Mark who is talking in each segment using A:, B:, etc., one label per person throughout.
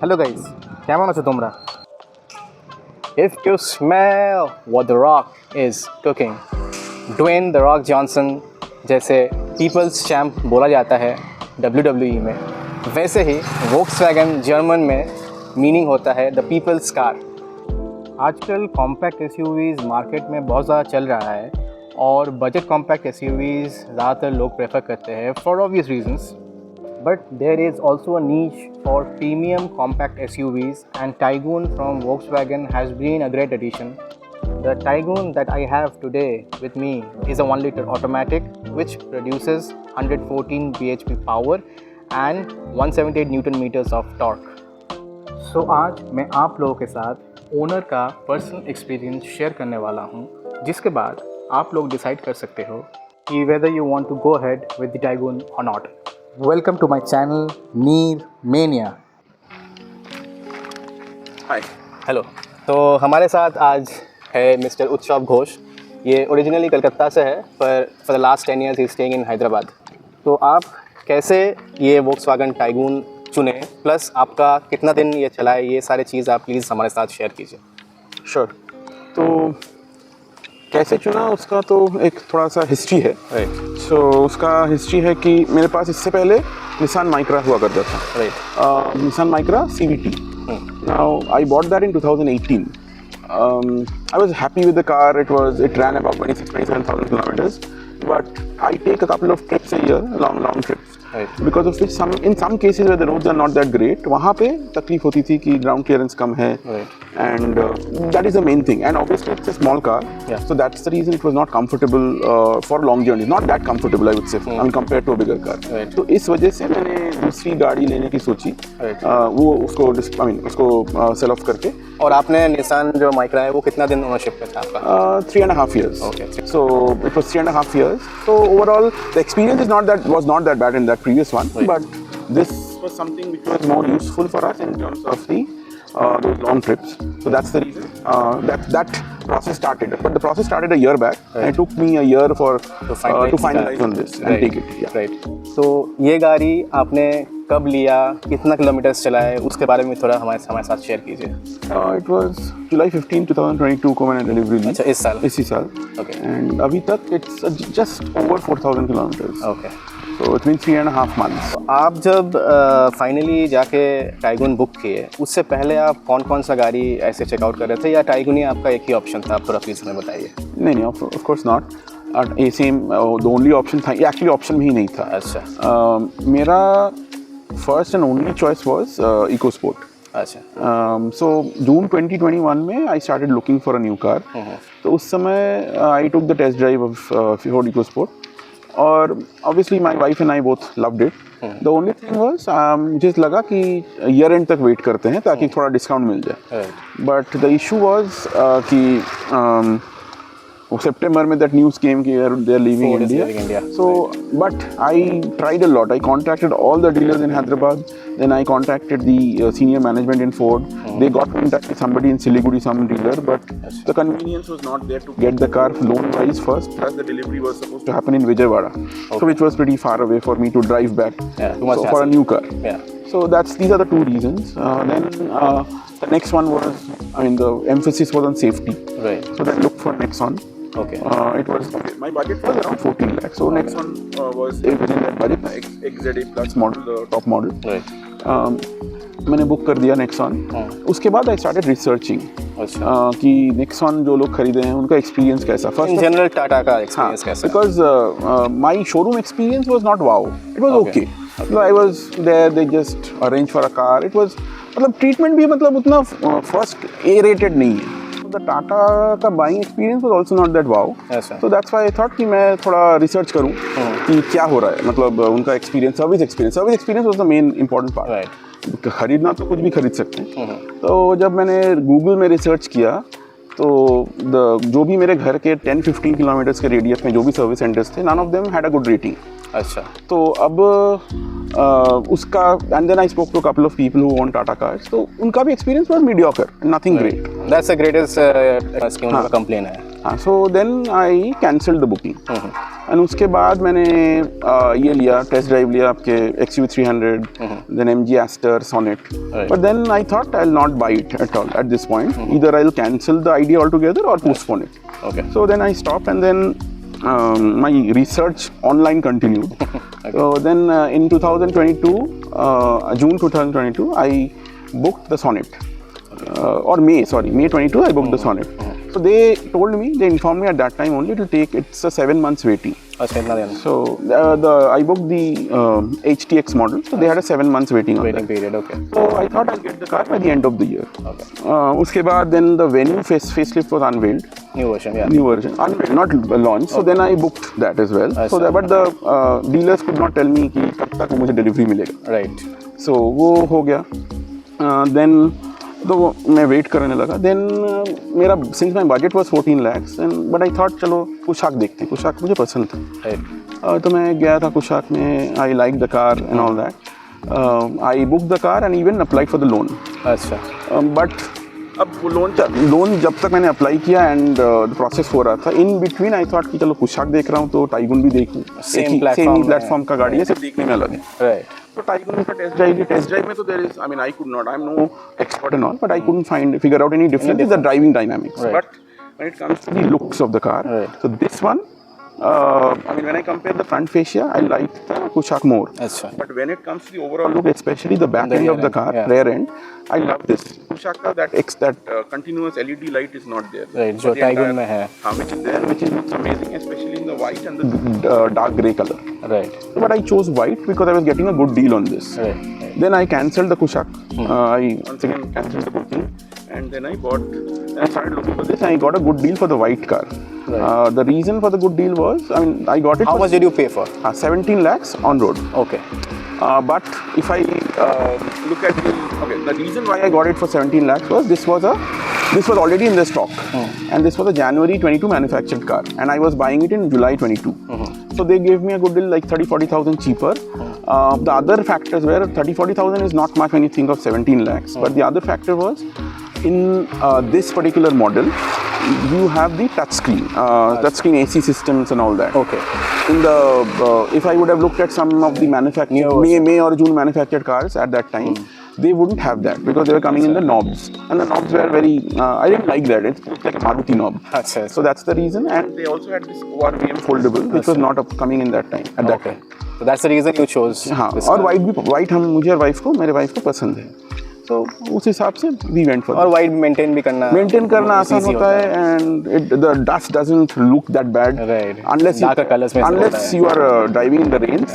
A: Hello guys, কেমন আছো তোমরা? If you smell what the Rock is cooking, Dwayne The Rock Johnson जैसे People's Champ बोला जाता है WWE में, वैसे ही Volkswagen जर्मन में मीनिंग होता है The People's Car। आजकल कॉम्पैक्ट SUVs मार्केट में बहुत ज़्यादा चल रहा है और बजट कॉम्पैक्ट SUVs ज़्यादातर लोग प्रेफर करते हैं for obvious reasons. But there is also a niche for premium compact SUVs, and Taigun from Volkswagen has been a great addition. The Taigun that I have today with me is a 1-liter automatic which produces 114 bhp power and 178 Newton meters of torque. So आज मैं आप लोगों के साथ owner का personal experience share करने वाला हूँ, जिसके बाद आप लोग डिसाइड कर सकते हो कि whether you want to go ahead with the Taigun or not. Welcome to my channel Neer mania. Hi, hello. तो हमारे साथ आज है मिस्टर उत्सव घोष। ये ओरिजिनली कलकत्ता से है पर for the last 10 years he staying in Hyderabad. तो आप कैसे ये Volkswagen Taigun चुने, प्लस आपका कितना दिन ये चला है, ये सारे चीज़ आप प्लीज़ हमारे साथ शेयर कीजिए।
B: श्योर। तो कैसे चुना उसका तो एक थोड़ा सा हिस्ट्री है। सो उसका हिस्ट्री है कि मेरे पास इससे पहले निसान माइक्रा हुआ करता था। Nissan Micra CVT। Now I bought that in 2018। I was happy with the car. It ran about 27,000 kilometers. But I take a couple of trips a year, long trips. Because of which in some cases where the roads are not that great, वहाँ पे तकलीफ होती थी कि ground clearance कम है, and that is the main thing. And obviously it's a small car, so that's the reason it was not comfortable for long journeys. Not that comfortable, I would say, compared to a bigger car. तो इस वजह से मैंने दूसरी गाड़ी लेने की सोची, वो उसको सेल ऑफ करके।
A: और आपने निसान जो माइक्रा है वो कितना दिन ओनरशिप पे था आपका?
B: 3.5 years. Okay. So it was 3.5 years. So overall the experience was not that bad in that previous one, but this was something which was more useful for us in terms of those long trips. So that's the reason that process started. But the process started a year back, and it took me a year to finalize on this and take it. Yeah.
A: Right. So ये गाड़ी आपने कब लिया, कितना kilometres चला है, उसके बारे में थोड़ा हमारे साथ शेयर कीजिए।
B: It was July 15, 2022 को मैंने डिलीवरी ली।
A: अच्छा, इसी साल।
B: Okay. And अभी तक it's just over 4,000 kilometers.
A: Okay.
B: So it's been 3.5 months.
A: आप जब फाइनली जाके टाइगुन बुक किए, उससे पहले आप कौन सा गाड़ी ऐसे चेकआउट कर रहे थे, या टाइगुन ही आपका एक ही ऑप्शन था? आप थोड़ा प्लीज हमें बताइए।
B: नहीं, of course not. Same the only option था, ये एक्चुअली ऑप्शन भी नहीं था।
A: अच्छा।
B: मेरा first and only choice was EcoSport.
A: अच्छा।
B: सो जून 2021 में I started looking for a new car. तो उस समय I took the test drive of Ford EcoSport, और obviously my wife and I both loved it. The only thing was मुझे लगा कि year and तक wait करते हैं ताकि थोड़ा डिस्काउंट मिल जाए। बट द इशू वाज कि September में that news came कि they are leaving India. So, but I tried a lot. I contacted all the dealers in Hyderabad. Then I contacted the senior management in Ford. They got me in touch with somebody in Siliguri, some dealer. But the convenience was not there to get the car loan-wise first. Plus the delivery was supposed to happen in Vijayawada, so which was pretty far away for me to drive back. So for a new car. So these are the two reasons. Then the next one was, the emphasis was on safety.
A: Right.
B: So then look for Nexon.
A: Okay.
B: My budget was around 14 lakhs. So next one was within that budget, XZA Plus model, the top model.
A: Right.
B: मैंने book कर दिया Nexon. उसके बाद I started researching कि Nexon जो लोग खरीदे हैं उनका एक्सपीरियंस कैसा।
A: First general टाटा का एक्सपीरियंस कैसा?
B: Because my showroom experience was not wow. It was okay. I was there. They just arranged for a car. It was treatment भी उतना first A-rated नहीं है। The Tata का buying experience was also not that wow. So that's why I thought कि मैं थोड़ा research करूँ कि क्या हो रहा है, उनका experience, service experience was the main important part.
A: Right.
B: खरीदना तो कुछ भी खरीद सकते हैं। तो जब मैंने Google में रिसर्च किया तो जो भी मेरे घर के 10-15 किलोमीटर्स के रेडियस में जो भी सर्विस सेंटर्स थे, none of them had a good rating.
A: अच्छा।
B: तो अब उसका and then I spoke to couple of people who own Tata cars, तो उनका भी experience was mediocre, nothing great.
A: That's the greatest scheme का कंप्लेन है।
B: So then I cancelled the booking and उसके बाद मैंने ये लिया, टेस्ट ड्राइव लिया आपके XUV300, then MG Aster, Sonnet. But then I thought I'll not buy it at all at this point. Either I'll cancel the idea altogether or postpone it.
A: Okay.
B: So then I stopped, and then my research online continued. Okay. So then in 2022, June 2022, I booked the Sonnet. Or May 22, I booked the Sonnet. So they told me, they informed me at that time only to take, it's a 7 months waiting. So I booked the HTX model, so they had a 7 months waiting
A: period. Okay.
B: So I thought I'll get the car by the end of the year.
A: Okay.
B: Uske baad then the Venue facelift was unveiled.
A: New version, yeah.
B: New version, unveiled, not launched. So then I booked that as well. So that, but the dealers could not tell me कि कब तक मुझे delivery मिलेगा.
A: Right.
B: So वो हो गया. Then तो मैं वेट करने लगा. देन मेरा since my budget was 14 lakhs, but I thought चलो कुशाक देखते, कुशाक मुझे पसंद था. तो मैं गया था कुशाक में. I like the car and all that. I book the car and even apply for the loan.
A: अच्छा.
B: बट अब वो लोन जब तक मैंने अप्लाई किया एंड प्रोसेस हो रहा था, इन बिटवीन आई थॉट कि चलो कुशाक देख रहा हूँ तो टाइगुन भी देखूँ. सेम प्लेटफॉर्म का गाड़ी है, सिर्फ देखने में अलग है. So Taigun का टेस्ट ड्राइव में तो there is, I mean, I could not, I'm no expert and all, but I couldn't figure out any difference in the driving dynamics.
A: Right.
B: But when it comes to the looks of the car, so this one, I mean, when I compare the front fascia, I like the Kushaq more. But when it comes to the overall look, especially the back end of the car, rear end, I love this. Kushaq का that continuous LED light is not there.
A: Right, जो Taigun में है.
B: Which is there, which is amazing, especially in the white and the dark grey color. Right. But I chose white because I was getting a good deal on this. Right. Then I cancelled the Kushaq. I once again cancelled the booking, and then I started looking for this. And I got a good deal for the white car. Right. The reason for the good deal was, I mean, I got it.
A: How much did you pay for?
B: 17 lakhs on road.
A: Okay.
B: But if I look at the reason why I got it for 17 lakhs was this was already in the stock, and this was a January 22 manufactured car, and I was buying it in July 22. So they gave me a good deal, like 30-40,000 cheaper. The other factors were 30-40,000 is not much when you think of 17 lakhs, but the other factor was in this particular model, you have the touchscreen AC systems and all that.
A: Okay.
B: In the if I would have looked at some of the manufactured May or June manufactured cars at that time, they wouldn't have that because they were coming in the knobs, and the knobs were very. I didn't like that. It looked like a Maruti knob. So that's the reason. And they also had this ORVM foldable, which was not coming in that time. At that time.
A: So that's the reason you chose.
B: हाँ. और white हम मुझे और wife को, मेरे wife को पसंद है. तो उस हिसाब से we went for.
A: और white maintain करना
B: आसान होता है, and the dust doesn't look that bad.
A: Right.
B: Unless you are driving in the rain.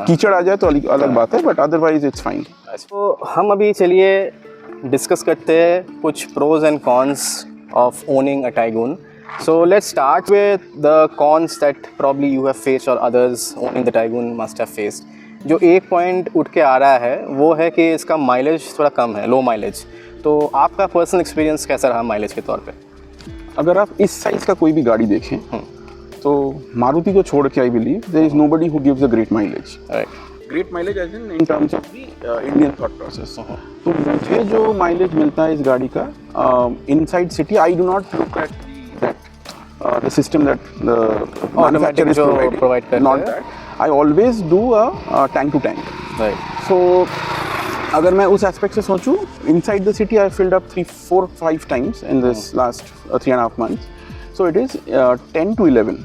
B: कीचड़ आ जाए तो अलग बात है, but otherwise it's fine.
A: तो हम अभी चलिए डिस्कस करते हैं कुछ pros and cons of owning a Taigun. So let's start with the cons that probably you have faced or others owning the Taigun must have faced. जो एक point उठ के आ रहा है वो है कि इसका माइलेज थोड़ा कम है, लो माइलेज. तो आपका पर्सनल एक्सपीरियंस कैसा रहा माइलेज के तौर पे?
B: अगर आप इस साइज़ का कोई भी गाड़ी देखें तो मारुति को छोड़ के I believe there is nobody who gives a great mileage. Great mileage as in terms of the Indian thought process. तो मुझे जो माइलेज मिलता है इस गाड़ी का inside city, I do not look at the system that the manufacturer is providing. Not that. I always do a tank to tank.
A: Right.
B: So अगर मैं उस एस्पेक्ट से सोचूं, inside the city I filled up 3, 4, 5 times in this last 3.5 months. So it is 10 to 11.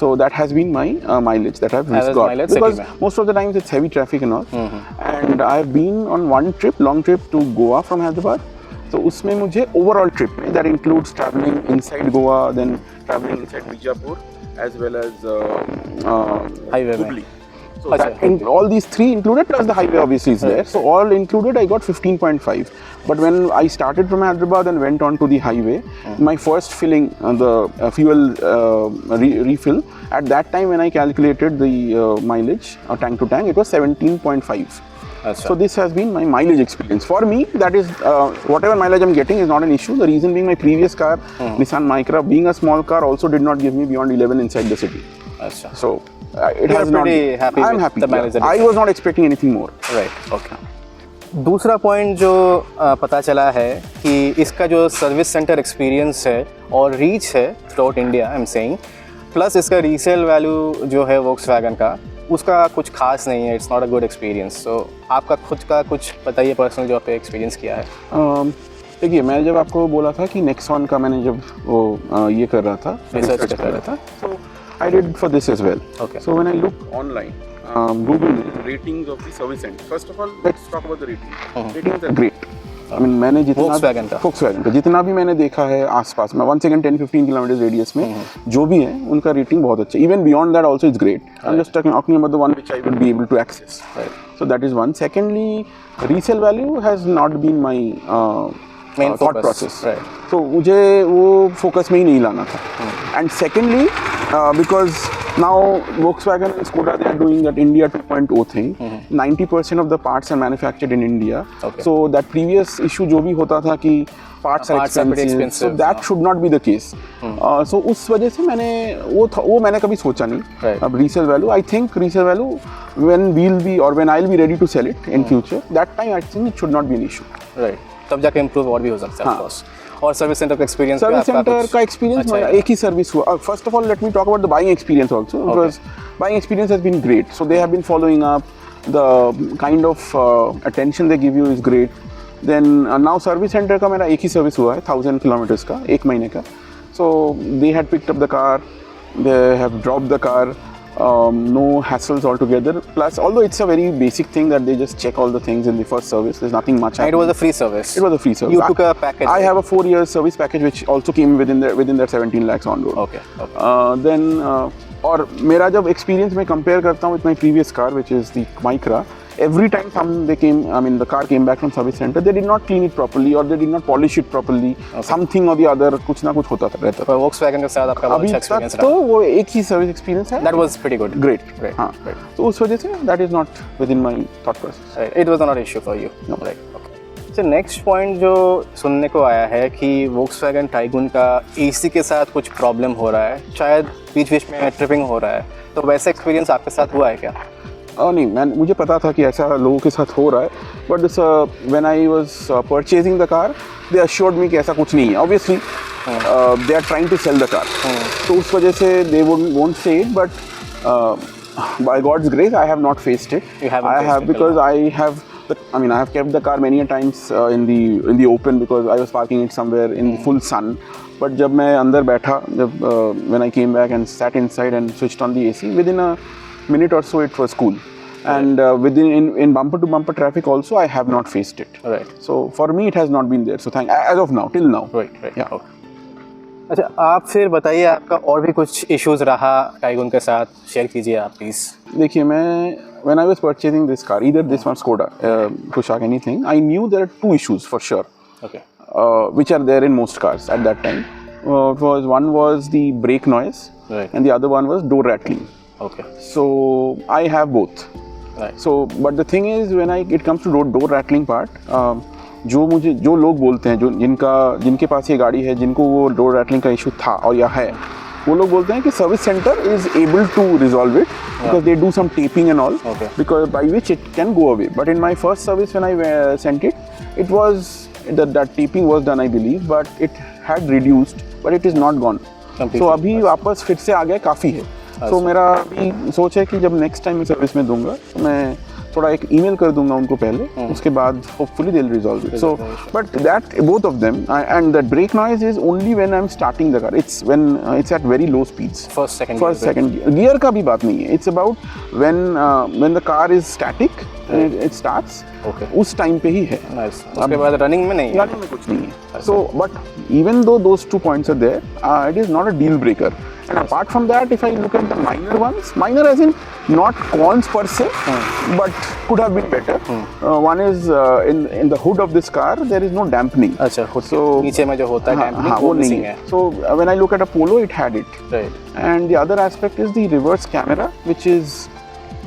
B: So that has been my mileage that I've got, because most of the times it's heavy traffic and all. And I've been on one long trip to Goa from Hyderabad. तो उसमें मुझे overall trip में that includes travelling inside Goa, then travelling inside Bijapur as well as
A: highway.
B: So that all these three included, plus the highway obviously is there. So all included, I got 15.5. But when I started from Hyderabad and went on to the highway, my first filling, the fuel refill, at that time when I calculated the mileage, tank to tank, it was 17.5. So this has been my mileage experience. For me, that is whatever mileage I'm getting is not an issue. The reason being my previous car, Nissan Micra, being a small car, also did not give me beyond 11 inside the city. So it has not.
A: Happy
B: I'm happy. I was not expecting anything more.
A: Right. Okay. दूसरा point जो पता चला है कि इसका जो service centre experience है और रीच है throughout India, I am saying plus इसका रीसेल वैल्यू जो है Volkswagen का उसका कुछ खास नहीं है, it's not a good experience. So आपका खुद का कुछ बताइए पर्सनल जो आपने एक्सपीरियंस किया है।
B: देखिए, मैं जब आपको बोला था कि नेक्सॉन का मैंने जब वो ये कर रहा था,
A: रिसर्च कर रहा था,
B: so I did for this as well.
A: Okay.
B: So when I look online Google ratings of the service center. First of all, let's talk about the ratings. Ratings are great. I mean, मैंने जितना Volkswagen का जितना भी मैंने देखा है आसपास में, once again 10-15 किलोमीटर रेडियस में जो भी है उनका रेटिंग बहुत अच्छा। Even beyond that also it's great. I'm just talking about the one which I would be able to access.
A: Right.
B: So that is one. Secondly, resale value has not been my
A: main
B: thought process.
A: Right.
B: So मुझे वो focus में ही नहीं लाना था। And secondly, because now Volkswagen and Skoda, they are doing that India 2.0 thing. 90% of the parts are manufactured in India.
A: Okay.
B: So that previous issue जो भी होता था कि parts are expensive, so that should not be the case. So उस वजह से मैंने वो मैंने कभी सोचा नहीं।
A: Right.
B: अब resale value, I think resale value when we'll be or when I'll be ready to sell it in future, that time I think it should not be an issue.
A: Right. तब जाके improve और भी हो सकता है of course. और service centre का experience,
B: service centre का एक्सपीरियंस एक ही सर्विस हुआ। First of all let me talk about the buying experience also, because buying experience has been great. So they have been following up, the kind of attention they give you is great. Then now service centre का मेरा एक ही service हुआ है 1000 kilometres का, एक महीने का। So they had picked up the car, they have dropped the car, no hassles altogether. Plus, although it's a very basic thing that they just check all the things in the first service, there's nothing much.
A: It was a free service.
B: It was a free service.
A: You took a package.
B: I have a 4-year service package which also came within that 17 lakhs on road.
A: Okay.
B: Then और मेरा जब experience मैं compare करता हूँ with my previous car, which is the Micra, every time the car came back from service center, they did not clean it properly or they did not polish it properly. Okay. Something or the other, कुछ ना कुछ होता रहता था।
A: Volkswagen के साथ आपका बहुत अच्छा एक्सपीरियंस रहा।
B: तो वो एक ही सर्विस एक्सपीरियंस है।
A: That was pretty good.
B: Great.
A: हाँ।
B: तो उस वजह से that is not within my thought process.
A: Right. It was not an issue for you.
B: No.
A: Right. Okay. अच्छा, नेक्स्ट पॉइंट जो सुनने को आया है कि Volkswagen Taigun का AC के साथ कुछ प्रॉब्लम हो रहा है, शायद बीच बीच में ट्रिपिंग हो रहा है, तो वैसा एक्सपीरियंस आपके साथ हुआ है क्या?
B: नहीं, मुझे पता था कि ऐसा लोगों के साथ हो रहा है, but this when I was purchasing the car, they assured me कि ऐसा कुछ नहीं है। Obviously they are trying to sell the car, तो उस वजह से they won't say it, but by God's grace I have not faced it. I have, because I have kept the car many a times in the open because I was parking it somewhere in full sun. But जब मैं अंदर बैठा, when I came back and sat inside and switched on the AC, within a minute or so it was cool. And in bumper to bumper traffic also I have not faced it.
A: Right.
B: So for me it has not been there. So as of now, till now.
A: Right.
B: Yeah.
A: Okay. अच्छा, आप फिर बताइए आपका और भी कुछ issues रहा Tiguan के साथ, शेयर कीजिए आप प्लीज।
B: देखिए, मैं when I was purchasing this car, either this one Skoda, Kushaq, anything, I knew there are two issues for sure.
A: Okay.
B: Which are there in most cars at that time. One was the brake noise,
A: right,
B: and the other one was door rattling.
A: Okay.
B: So I have both.
A: Right.
B: So but the thing is, when it comes to door rattling part, जो लोग बोलते हैं, जिनके पास ये गाड़ी है, जिनको वो डोर रैटलिंग का इशू था और या है, वो लोग बोलते हैं कि service centre is able to resolve it because they do some taping and all, because by which it can go away. But in my first service when I sent it was that taping was done, I believe, but it had reduced, but it is not gone. So अभी वापस फिर से आ गया, काफ़ी है. तो मेरा अभी सोच है कि जब नेक्स्ट टाइम मैं सर्विस में दूंगा तो मैं थोड़ा एक ईमेल कर दूंगा उनको पहले, उसके बाद hopefully they will resolve it. So but that both of them, and that brake noise is only when I am starting the car. It's when it's at very low speeds.
A: First second
B: gear का भी बात नहीं है. It's about when the car is static, it starts, उस time पे ही है.
A: उसके बाद रनिंग में नहीं है,
B: रनिंग में कुछ नहीं है. सो but even though those two points are there, it is not a deal breaker. And apart from that, if I look at the minor ones, minor as in not cons per se, but could have been better. One is in the hood of this car, there is no dampening.
A: अच्छा, so नीचे में जो होता है dampening
B: वो नहीं है. So when I look at a Polo, it had it.
A: Right.
B: And the other aspect is the reverse camera, which is,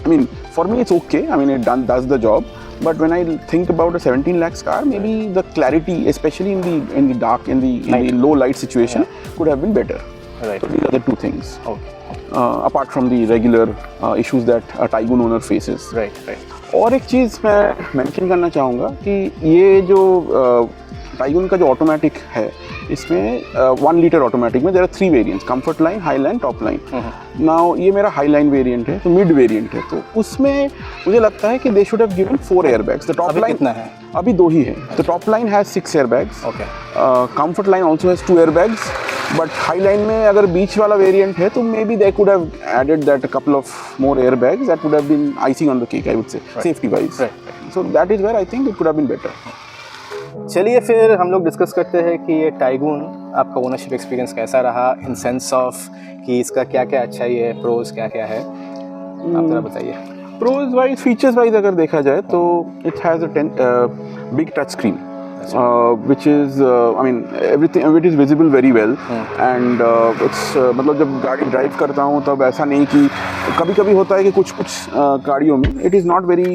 B: I mean, for me it's okay. I mean, it does the job. But when I think about a 17 lakhs car, maybe the clarity, especially in the dark, in the low light situation, could have been better.
A: Right.
B: So these are the two things.
A: Okay.
B: Apart from the regular issues that a Taigun owner faces.
A: Right, right.
B: और एक चीज़ मैं mention करना चाहूँगा कि ये जो Taigun का जो ऑटोमेटिक है, इसमें 1 लीटर ऑटोमेटिक में there are 3 variants, comfort line, high line, top line. Now ये मेरा हाई लाइन वेरिएंट है, तो मिड वेरिएंट है, तो उसमें मुझे लगता है कि they should have given 4 airbags. The top line
A: कितना है?
B: अभी 2 ही है। The top line has 6 airbags,
A: okay.
B: Comfort line also has 2 airbags, but high line में अगर बीच वाला वेरिएंट है तो maybe they could have added that a couple of more airbags, that would have been icing on the cake, I would say, safety wise. So that is where I think it could have been better.
A: चलिए फिर हम लोग discuss करते हैं कि ये tycoon आपका ownership experience कैसा रहा, इन सेंस ऑफ कि इसका क्या क्या अच्छाई है, प्रोज क्या क्या है, आप जरा बताइए।
B: प्रोज वाइज, फीचर्स वाइज अगर देखा जाए तो it has a big touch screen, which is I mean everything, it is visible very well, and it's मतलब जब गाड़ी ड्राइव करता हूँ तब ऐसा नहीं कि कभी कभी होता है कि कुछ गाड़ियों में it is not very,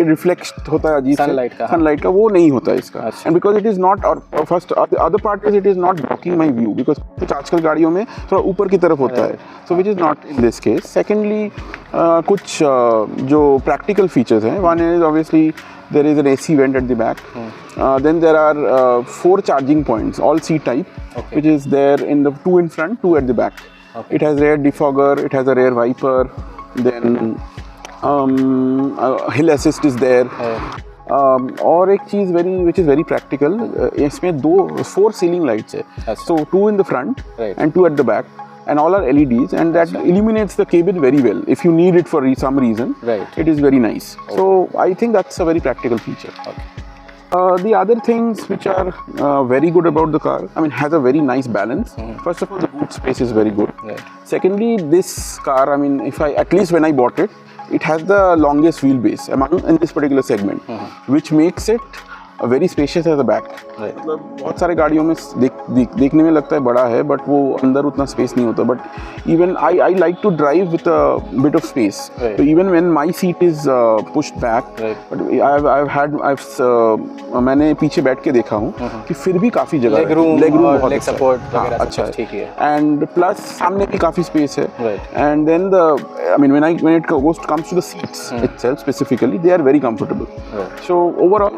B: reflect होता है अजीब सनलाइट का, वो नहीं होता है इसका। And because it is not, और first other part is it is not blocking my view, because कुछ आजकल गाड़ियों में थोड़ा ऊपर की तरफ होता है, so which is not in this case. Secondly कुछ जो प्रैक्टिकल फीचर्स हैं, one is obviously there is an AC vent at the back. Then there are 4 charging points, all C type, which is there in the 2 in front, 2 at the back. It has rear defogger, it has a rear wiper, then hill assist is there. और एक चीज़ which is very practical, इसमें 4 ceiling lights है, so 2 in the front and 2 at the back, and all are LEDs, and that illuminates the cabin very well. If you need it for some reason, it is very nice. So I think that's a very practical feature. The other things which are very good about the car, I mean, has a very nice balance. First of all, the boot space is very good. Secondly, this car, I mean, at least when I bought it, it has the longest wheelbase in this particular segment, which makes it very spacious है the back. मतलब बहुत सारे गाड़ियों में देखने में लगता है बड़ा है, बट वो अंदर उतना स्पेस नहीं होता। But even I like to drive with a bit of space, तो even when my seat is pushed back, but मैंने पीछे बैठ के देखा हूँ कि फिर भी काफ़ी जगह, लेग रूम बहुत अच्छा है, एंड प्लस सामने भी काफ़ी स्पेस है। And then I mean, when it comes to the seats itself specifically, they are very comfortable. So overall,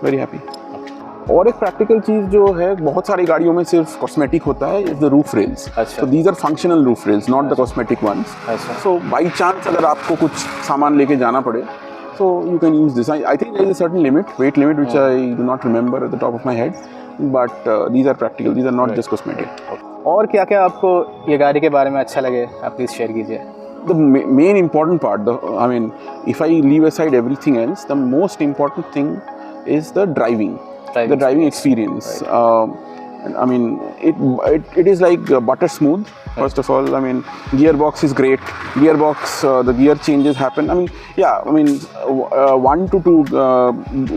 B: very happy. और एक प्रैक्टिकल चीज़ जो है बहुत सारी गाड़ियों में सिर्फ कॉस्मेटिक होता है, is the roof rails. So these are functional roof rails, not the cosmetic ones. So by chance अगर आपको कुछ सामान लेके जाना पड़े, so you can use this. I think there is a certain limit, weight limit, which I do not remember at the top of my head, but these are practical. These are not just cosmetic.
A: और क्या क्या आपको ये गाड़ी के बारे में अच्छा लगे, आप प्लीज़ शेयर कीजिए।
B: The main important part, I mean, if I leave aside everything else, the most important thing is the driving experience. I mean, it is like butter smooth. First of all, I mean, gearbox is great. The gear changes happen. I mean, yeah, I mean, 1 to 2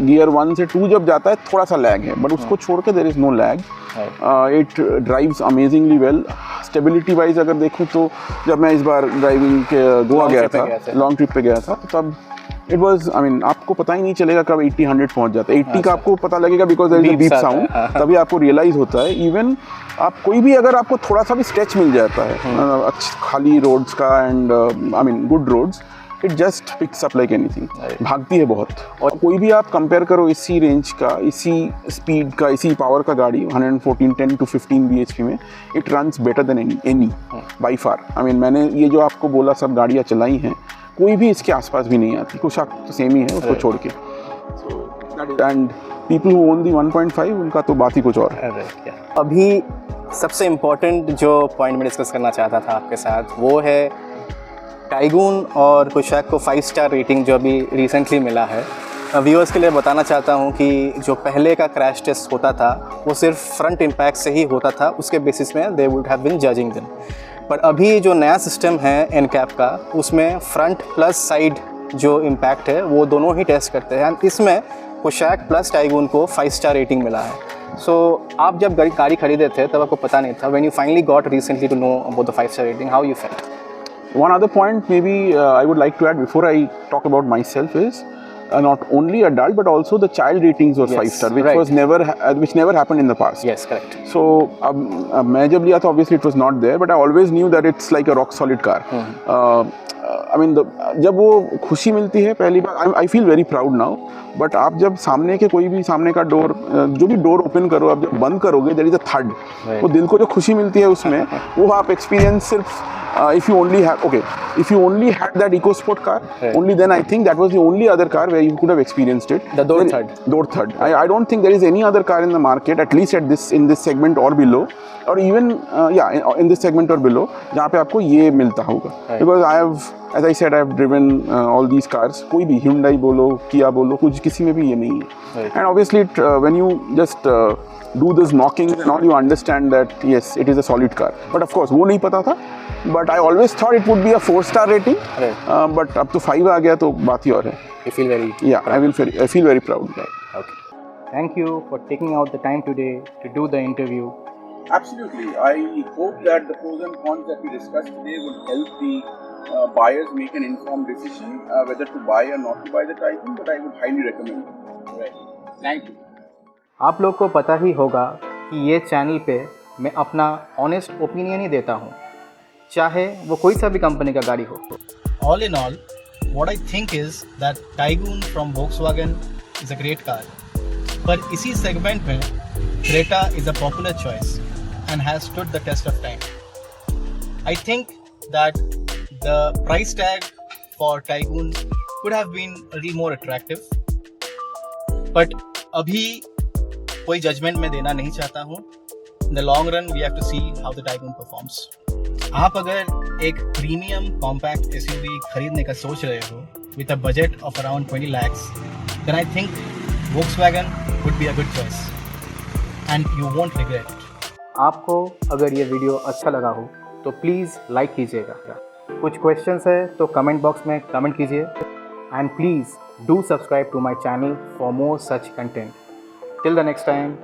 B: gear 1 से 2 जब जाता है थोड़ा सा lag है, but उसको छोड़ के there is no lag. It drives amazingly well. Stability wise अगर देखूँ तो जब मैं इस बार ड्राइविंग के गोवा गया था, लॉन्ग ट्रिप पे गया था, तब इट वाज, आई मीन, आपको पता ही नहीं चलेगा कब 80-100 पहुंच जाता है। 80 का आपको पता लगेगा because there is a beep sound, तभी आपको रियलाइज होता है। इवन आप कोई भी अगर आपको थोड़ा सा भी स्ट्रेच मिल जाता है खाली रोड्स का, and I mean good roads, it just picks up like anything. भागती है बहुत। और कोई भी आप कंपेयर करो इसी रेंज का, इसी स्पीड का, इसी पावर का गाड़ी 114 10 to 15 bhp में, it runs better than any by far. I mean, मैंने ये जो आपको बोला सब गाड़ियाँ चलाई हैं, कोई भी इसके आसपास भी नहीं आती। कुछ तो सेम ही है उसको छोड़ के। एंड पीपल हु ओन दी 1.5, उनका तो बात ही कुछ और है।
A: अभी सबसे इम्पोर्टेंट जो पॉइंट मैं डिस्कस करना चाहता था आपके साथ, वो है टाइगून और कुशाक को 5 स्टार रेटिंग जो अभी रिसेंटली मिला है। व्यूअर्स के लिए बताना चाहता हूँ कि जो पहले का क्रैश टेस्ट होता था वो सिर्फ फ्रंट इम्पैक्ट से ही होता था, उसके बेसिस में they would have been judging them. पर अभी जो नया सिस्टम है NCAP का, उसमें फ्रंट प्लस साइड जो इम्पैक्ट है वो दोनों ही टेस्ट करते हैं। इसमें कुशाक प्लस टाइगून को 5 स्टार रेटिंग मिला है। सो आप जब गाड़ी खरीदे थे तब आपको पता नहीं था, when you finally got recently to know about the 5 star rating, how you felt?
B: One other point maybe I would like to add before I talk about myself is not only adult but also the child ratings were 5 star, which never happened in the past.
A: Yes, correct.
B: So मैं जब लिया था obviously it was not there, but I always knew that it's like a rock solid car. I mean जब वो खुशी मिलती है पहली बार, I feel very proud now, but आप जब सामने के कोई भी सामने का डोर, जो भी डोर ओपन करो, आप जब बंद करोगे, देयर इज अ थर्ड, वो दिल को जो खुशी मिलती है उसमें, वो आप एक्सपीरियंस सिर्फ if you only had that EcoSport car, only then I think that was the only other car where you could have experienced it.
A: The door third.
B: I don't think there is any other car in the market, at least in this segment or below, or even in this segment or below, जहाँ पे आपको ये मिलता होगा. Because as I said, I have driven all these cars. कोई भी Hyundai बोलो, Kia बोलो, कुछ किसी में भी ये नहीं है. And obviously, when you just do this knocking and all, you understand that yes, it is a solid car. But of course, वो नहीं पता था. But I always thought it would be a 4-star rating. But अब तो 5 आ गया तो बात ही और है.
A: You feel very
B: proud. I feel very proud.
A: Okay. Thank you for taking out the time today to do the interview.
B: Absolutely. I hope that the pros and cons that we discussed today would help the buyers make an informed decision whether to buy or not to buy the Taigun. But I would highly recommend it. Right. Thank you.
A: आप लोग को पता ही होगा कि ये channel पे मैं अपना ऑनेस्ट ओपिनियन ही देता हूँ, चाहे वो कोई सा भी कंपनी का गाड़ी हो. All in all, what I think is that Taigun from Volkswagen is a great car. पर इसी सेगमेंट में Creta is a popular choice and has stood the test of time. I think that the price tag for Taigun could have been a little more attractive. But अभी कोई judgement मैं देना नहीं चाहता हूँ. In the long run, we have to see how the Taigun performs. आप अगर एक प्रीमियम कॉम्पैक्ट SUV खरीदने का सोच रहे हो with a budget of around 20 lakhs, then I think Volkswagen would be a good choice and you won't regret it. आपको अगर ये वीडियो अच्छा लगा हो तो प्लीज़ लाइक कीजिएगा. कुछ क्वेश्चंस है तो कमेंट बॉक्स में कमेंट कीजिए and please do subscribe to my channel for more such content. Till the next time,